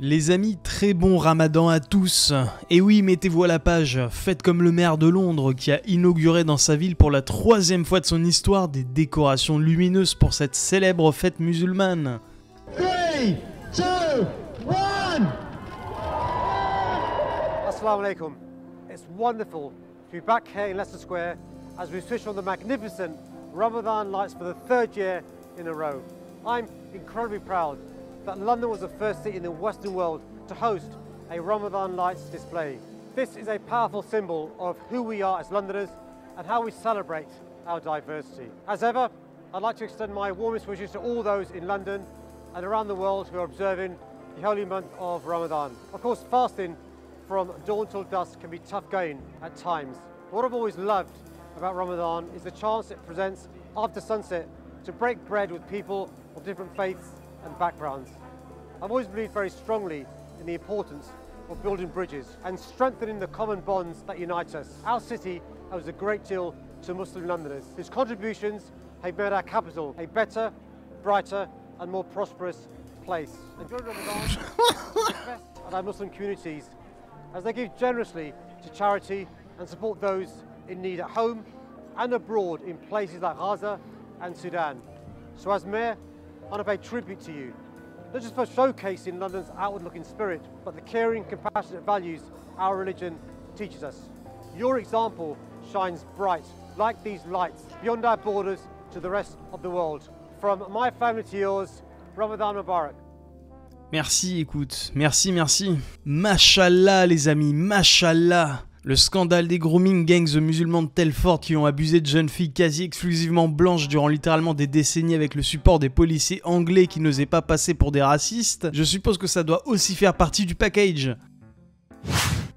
Les amis, très bon ramadan à tous. Et oui, mettez-vous à la page, faites comme le maire de Londres qui a inauguré dans sa ville pour la 3e fois de son histoire des décorations lumineuses pour cette célèbre fête musulmane. 3, 2, 1. Assalamu alaikum. It's wonderful to be back here in Leicester Square as we switch on the magnificent Ramadan lights for the 3rd year in a row. I'm incredibly proud that London was the first city in the Western world to host a Ramadan lights display. This is a powerful symbol of who we are as Londoners and how we celebrate our diversity. As ever, I'd like to extend my warmest wishes to all those in London and around the world who are observing the holy month of Ramadan. Of course, fasting from dawn till dusk can be tough going at times. What I've always loved about Ramadan is the chance it presents after sunset to break bread with people of different faiths and backgrounds. I've always believed very strongly in the importance of building bridges and strengthening the common bonds that unite us. Our city owes a great deal to Muslim Londoners, whose contributions have made our capital a better, brighter and more prosperous place. And during Ramadan, we invest in our Muslim communities as they give generously to charity and support those in need at home and abroad in places like Gaza and Sudan. So as Mayor, I want to pay tribute to you, not just for showcasing London's outward-looking spirit, but the caring, compassionate values our religion teaches us. Your example shines bright, like these lights, beyond our borders to the rest of the world. From my family to yours, Ramadan Mubarak. Merci, écoute, merci. Mashallah les amis, mashallah. Le scandale des grooming gangs musulmans de Telford qui ont abusé de jeunes filles quasi exclusivement blanches durant littéralement des décennies avec le support des policiers anglais qui n'osaient pas passer pour des racistes, je suppose que ça doit aussi faire partie du package.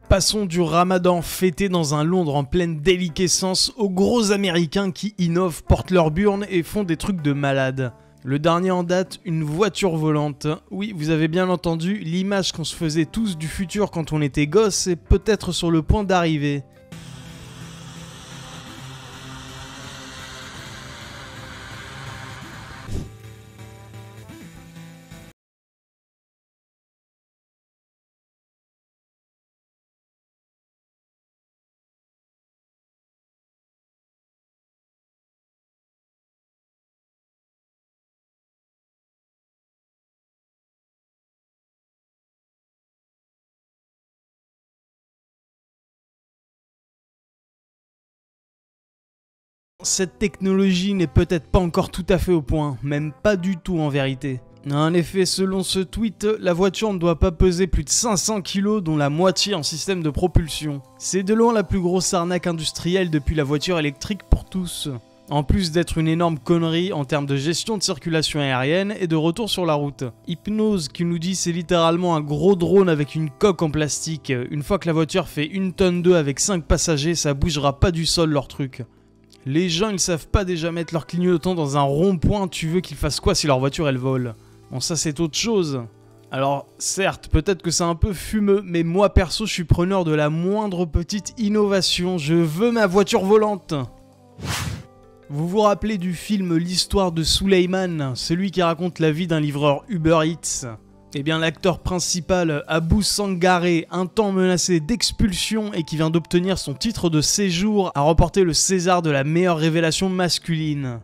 Passons du ramadan fêté dans un Londres en pleine déliquescence aux gros américains qui innovent, portent leur burne et font des trucs de malades. Le dernier en date, une voiture volante. Oui, vous avez bien entendu, l'image qu'on se faisait tous du futur quand on était gosse est peut-être sur le point d'arriver. Cette technologie n'est peut-être pas encore tout à fait au point, même pas du tout en vérité. En effet, selon ce tweet, la voiture ne doit pas peser plus de 500 kg, dont la moitié en système de propulsion. C'est de loin la plus grosse arnaque industrielle depuis la voiture électrique pour tous. En plus d'être une énorme connerie en termes de gestion de circulation aérienne et de retour sur la route. Hypnose qui nous dit c'est littéralement un gros drone avec une coque en plastique. Une fois que la voiture fait 1,2 tonne avec 5 passagers, ça bougera pas du sol leur truc. Les gens ils savent pas déjà mettre leur clignotant dans un rond-point, tu veux qu'ils fassent quoi si leur voiture elle vole? Bon ça c'est autre chose. Alors certes, peut-être que c'est un peu fumeux, mais moi perso je suis preneur de la moindre petite innovation, je veux ma voiture volante. Vous vous rappelez du film L'histoire de Suleyman, celui qui raconte la vie d'un livreur Uber Eats? Eh bien l'acteur principal, Abou Sangaré, un temps menacé d'expulsion et qui vient d'obtenir son titre de séjour, a remporté le César de la meilleure révélation masculine.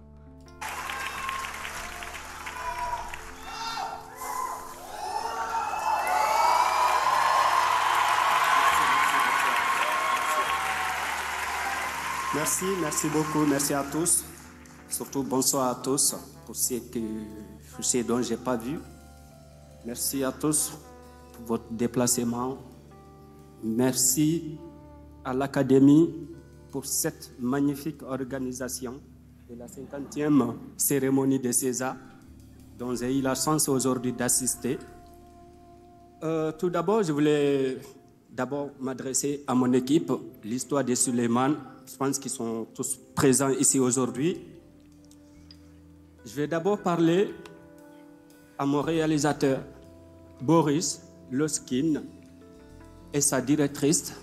Merci beaucoup, merci à tous. Surtout bonsoir à tous pour ceux dont je n'ai pas vu. Merci à tous pour votre déplacement. Merci à l'Académie pour cette magnifique organisation de la 50e cérémonie de César dont j'ai eu la chance aujourd'hui d'assister. Tout d'abord, je voulais m'adresser à mon équipe, l'histoire de Suleyman. Je pense qu'ils sont tous présents ici aujourd'hui. Je vais d'abord parler à mon réalisateur, Boris Loskin, et sa directrice,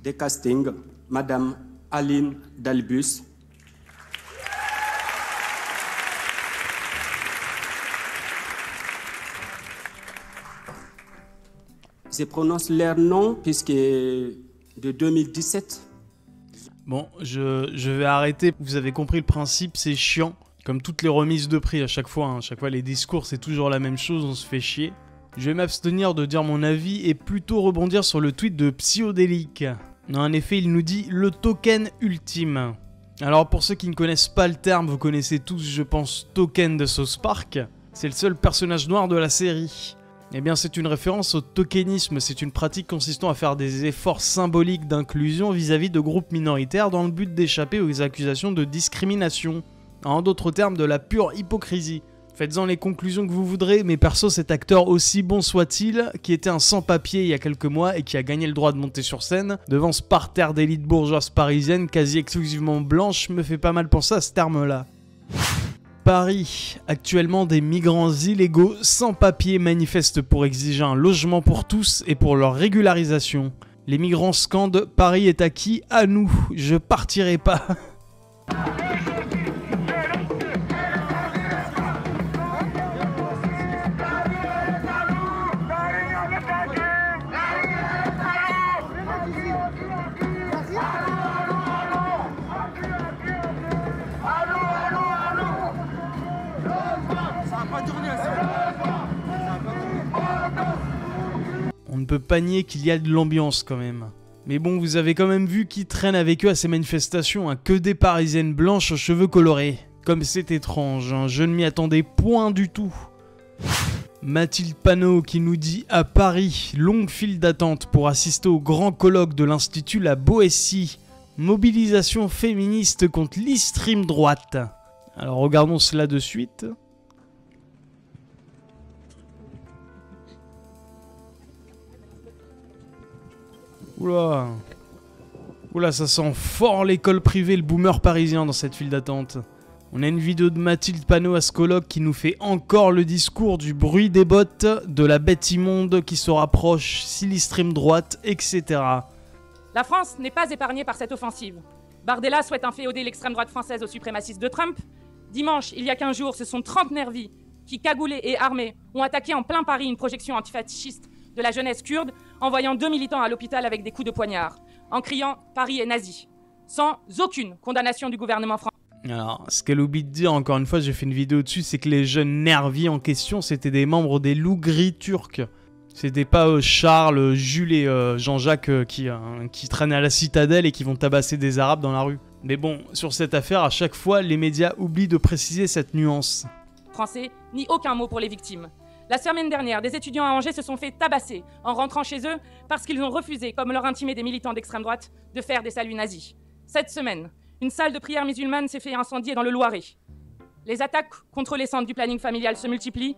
de casting, Madame Aline Dalbus. Je prononce leur nom puisque de 2017. Bon, je vais arrêter. Vous avez compris le principe, c'est chiant. Comme toutes les remises de prix à chaque fois. À chaque fois, les discours, c'est toujours la même chose, on se fait chier. Je vais m'abstenir de dire mon avis et plutôt rebondir sur le tweet de Psyodélique. En effet, il nous dit « le token ultime ». Alors pour ceux qui ne connaissent pas le terme, vous connaissez tous, je pense, Token de South Park. C'est le seul personnage noir de la série. Eh bien c'est une référence au tokenisme, c'est une pratique consistant à faire des efforts symboliques d'inclusion vis-à-vis de groupes minoritaires dans le but d'échapper aux accusations de discrimination. En d'autres termes, de la pure hypocrisie. Faites-en les conclusions que vous voudrez, mais perso cet acteur, aussi bon soit-il, qui était un sans-papier il y a quelques mois et qui a gagné le droit de monter sur scène, devant ce parterre d'élite bourgeoise parisienne quasi exclusivement blanche, me fait pas mal penser à ce terme-là. Paris, actuellement des migrants illégaux sans papier manifestent pour exiger un logement pour tous et pour leur régularisation. Les migrants scandent « Paris est acquis, à nous, je partirai pas ». On ne peut pas nier qu'il y a de l'ambiance quand même. Mais bon, vous avez quand même vu qui traîne avec eux à ces manifestations, hein, que des parisiennes blanches aux cheveux colorés. Comme c'est étrange, hein, je ne m'y attendais point du tout. Mathilde Panot qui nous dit « À Paris, longue file d'attente pour assister au grand colloque de l'Institut La Boétie. Mobilisation féministe contre l'extrême droite. » Alors regardons cela de suite. Oula. Oula, ça sent fort l'école privée, le boomer parisien dans cette file d'attente. On a une vidéo de Mathilde Panot à ce colloque qui nous fait encore le discours du bruit des bottes, de la bête immonde qui se rapproche, si l'extrême droite, etc. La France n'est pas épargnée par cette offensive. Bardella souhaite inféoder l'extrême droite française aux suprémacistes de Trump. Dimanche, il y a 15 jours, ce sont 30 nervis qui, cagoulés et armés, ont attaqué en plein Paris une projection antifasciste de la jeunesse kurde, envoyant 2 militants à l'hôpital avec des coups de poignard, en criant « Paris est nazi », sans aucune condamnation du gouvernement français. Alors, ce qu'elle oublie de dire, encore une fois, j'ai fait une vidéo dessus, c'est que les jeunes nervis en question, c'était des membres des loups gris turcs. C'était pas Charles, Jules et Jean-Jacques qui traînent à la citadelle et qui vont tabasser des Arabes dans la rue. Mais bon, sur cette affaire, à chaque fois, les médias oublient de préciser cette nuance. Français, ni aucun mot pour les victimes. La semaine dernière, des étudiants à Angers se sont fait tabasser en rentrant chez eux parce qu'ils ont refusé, comme leur intimé des militants d'extrême droite, de faire des saluts nazis. Cette semaine, une salle de prière musulmane s'est fait incendier dans le Loiret. Les attaques contre les centres du planning familial se multiplient.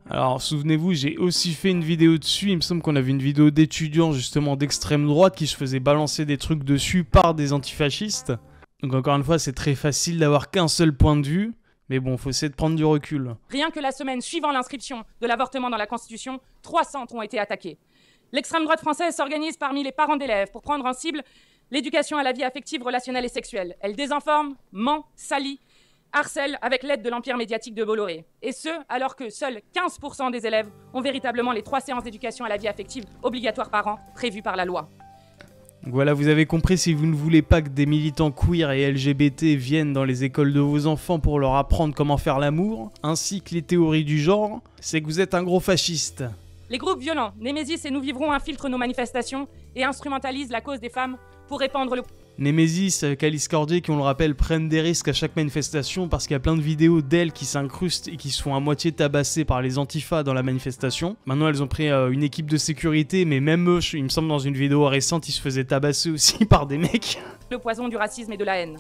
Alors, souvenez-vous, j'ai aussi fait une vidéo dessus. Il me semble qu'on avait une vidéo d'étudiants justement d'extrême droite qui se faisaient balancer des trucs dessus par des antifascistes. Donc encore une fois, c'est très facile d'avoir qu'un seul point de vue. Mais bon, faut essayer de prendre du recul. Rien que la semaine suivant l'inscription de l'avortement dans la Constitution, 3 centres ont été attaqués. L'extrême droite française s'organise parmi les parents d'élèves pour prendre en cible l'éducation à la vie affective, relationnelle et sexuelle. Elle désinforme, ment, salit, harcèle avec l'aide de l'empire médiatique de Bolloré. Et ce, alors que seuls 15% des élèves ont véritablement les 3 séances d'éducation à la vie affective obligatoires par an, prévues par la loi. Voilà, vous avez compris, si vous ne voulez pas que des militants queer et LGBT viennent dans les écoles de vos enfants pour leur apprendre comment faire l'amour, ainsi que les théories du genre, c'est que vous êtes un gros fasciste. Les groupes violents, Némésis et Nous Vivrons infiltrent nos manifestations et instrumentalisent la cause des femmes pour répandre le... Némésis avec Alice Cordier, qui on le rappelle, prennent des risques à chaque manifestation parce qu'il y a plein de vidéos d'elles qui s'incrustent et qui se font à moitié tabasser par les antifas dans la manifestation. Maintenant elles ont pris une équipe de sécurité, mais même eux, il me semble dans une vidéo récente, ils se faisaient tabasser aussi par des mecs. Le poison du racisme et de la haine.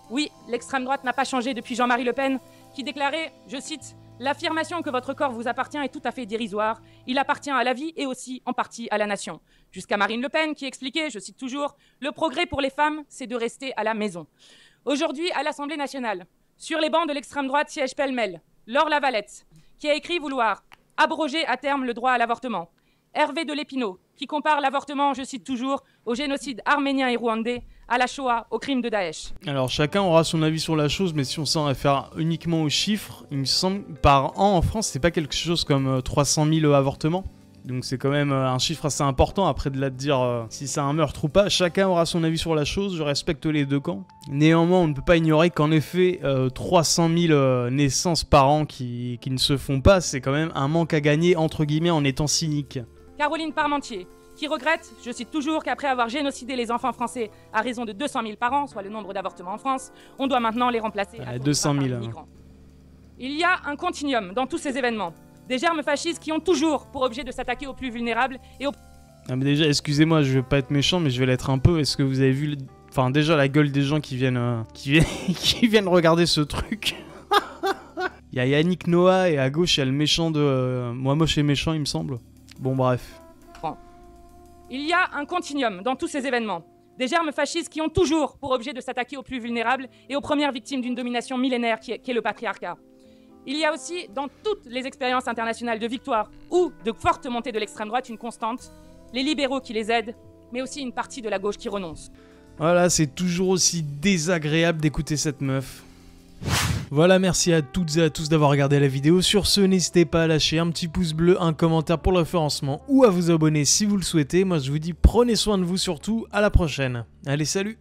Oui, l'extrême droite n'a pas changé depuis Jean-Marie Le Pen, qui déclarait, je cite, « L'affirmation que votre corps vous appartient est tout à fait dérisoire. Il appartient à la vie et aussi, en partie, à la nation. » Jusqu'à Marine Le Pen, qui expliquait, je cite toujours, « Le progrès pour les femmes, c'est de rester à la maison. » Aujourd'hui, à l'Assemblée nationale, sur les bancs de l'extrême droite siège pêle-mêle Laure Lavalette, qui a écrit vouloir abroger à terme le droit à l'avortement. Hervé de Lépinot, qui compare l'avortement, je cite toujours, au génocide arménien et rwandais, à la Shoah, au crime de Daesh. Alors chacun aura son avis sur la chose, mais si on s'en réfère uniquement aux chiffres, il me semble par an en France, c'est pas quelque chose comme 300 000 avortements. Donc c'est quand même un chiffre assez important, après de là de dire si c'est un meurtre ou pas. Chacun aura son avis sur la chose, je respecte les deux camps. Néanmoins, on ne peut pas ignorer qu'en effet, 300 000 naissances par an qui ne se font pas, c'est quand même un manque à gagner, entre guillemets, en étant cynique. Caroline Parmentier, qui regrette, je cite toujours, qu'après avoir génocidé les enfants français à raison de 200 000 par an, soit le nombre d'avortements en France, on doit maintenant les remplacer à 200 000. par des migrants. Il y a un continuum dans tous ces événements. Des germes fascistes qui ont toujours pour objet de s'attaquer aux plus vulnérables et aux... Ah mais déjà, excusez-moi, je vais pas être méchant, mais je vais l'être un peu. Est-ce que vous avez vu, enfin déjà la gueule des gens qui viennent, qui viennent regarder ce truc. Il y a Yannick Noah et à gauche il y a le méchant de Moi Moche et Méchant, il me semble. Bon bref. Il y a un continuum dans tous ces événements. Des germes fascistes qui ont toujours pour objet de s'attaquer aux plus vulnérables et aux premières victimes d'une domination millénaire qui est le patriarcat. Il y a aussi, dans toutes les expériences internationales de victoire ou de forte montée de l'extrême droite, une constante, les libéraux qui les aident, mais aussi une partie de la gauche qui renonce. Voilà, c'est toujours aussi désagréable d'écouter cette meuf. Voilà, merci à toutes et à tous d'avoir regardé la vidéo. Sur ce, n'hésitez pas à lâcher un petit pouce bleu, un commentaire pour le référencement ou à vous abonner si vous le souhaitez. Moi, je vous dis prenez soin de vous surtout. À la prochaine. Allez, salut!